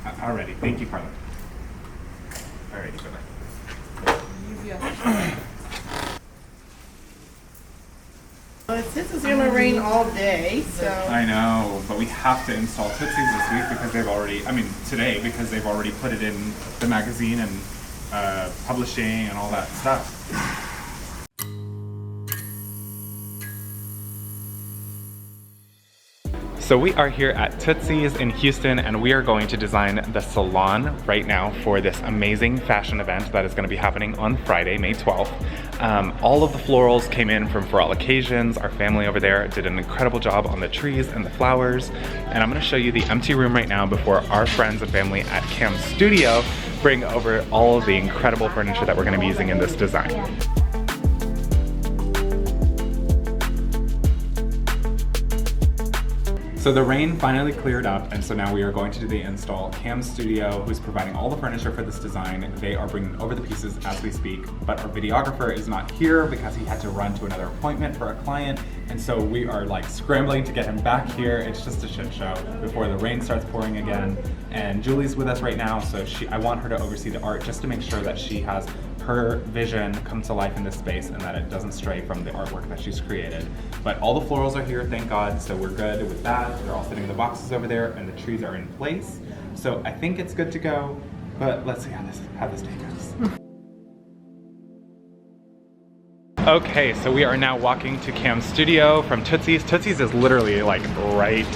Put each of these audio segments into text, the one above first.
Alrighty, thank you, Carla. Alrighty, bye-bye. Well, it says it's gonna rain all day, so. I know, but we have to install Tootsies this week because they've already, today, because they've already put it in the magazine and publishing and all that stuff. So we are here at Tootsies in Houston, and we are going to design the salon right now for this amazing fashion event that is going to be happening on Friday, May 12th. All of the florals came in from For All Occasions. Our family over there did an incredible job on the trees and the flowers. And I'm going to show you the empty room right now before our friends and family at CAMStudio bring over all of the incredible furniture that we're going to be using in this design. So the rain finally cleared up, and so now we are going to do the install. CAMStudio, who's providing all the furniture for this design, they are bringing over the pieces as we speak, but our videographer is not here because he had to run to another appointment for a client, and so we are like scrambling to get him back here. It's just a shit show before the rain starts pouring again. And Julie's with us right now, so I want her to oversee the art just to make sure that she has her vision come to life in this space and that it doesn't stray from the artwork that she's created. But all the florals are here, thank God, so we're good with that. They're all sitting in the boxes over there and the trees are in place. So I think it's good to go, but let's see how this day goes. Okay, so we are now walking to CAMStudio from Tootsies. Tootsies is literally like right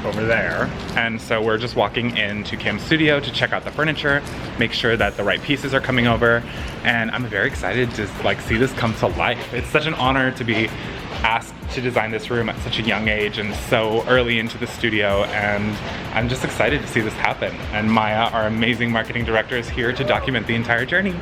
over there, and so we're just walking into CAMStudio to check out the furniture, make sure that the right pieces are coming over, and I'm very excited to like see this come to life. It's such an honor to be asked to design this room at such a young age and so early into the studio, and I'm just excited to see this happen. And Maya, our amazing marketing director, is here to document the entire journey.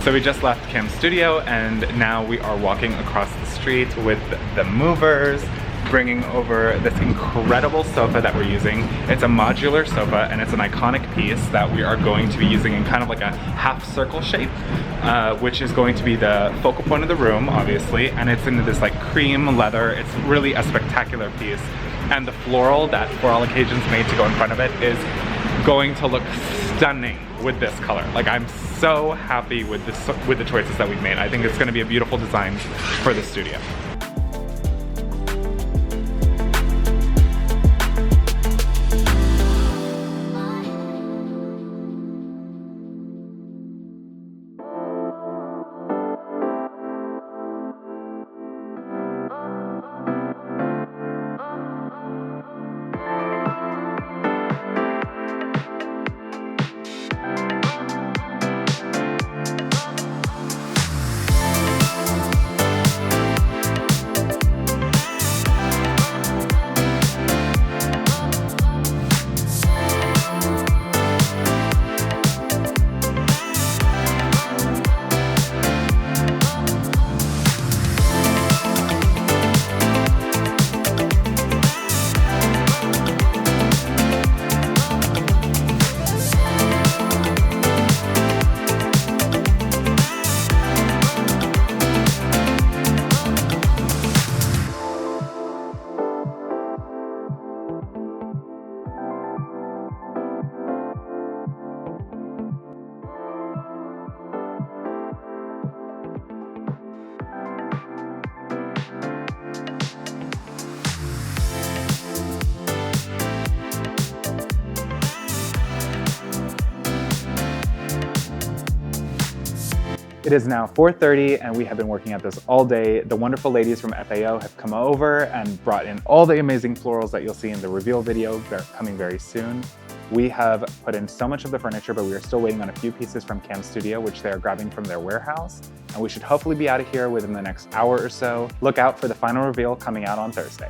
So we just left CAMStudio, and now we are walking across the street with the movers, bringing over this incredible sofa that we're using. It's a modular sofa, and it's an iconic piece that we are going to be using in kind of like a half circle shape, which is going to be the focal point of the room, obviously, and it's in this like cream leather. It's really a spectacular piece, and the floral that For All Occasions made to go in front of it is going to look stunning with this color. Like, I'm so happy with the choices that we've made. I think it's going to be a beautiful design for the studio. It is now 4:30 and we have been working at this all day. The wonderful ladies from FAO have come over and brought in all the amazing florals that you'll see in the reveal video. They're coming very soon. We have put in so much of the furniture, but we are still waiting on a few pieces from CAMStudio, which they are grabbing from their warehouse. And we should hopefully be out of here within the next hour or so. Look out for the final reveal coming out on Thursday.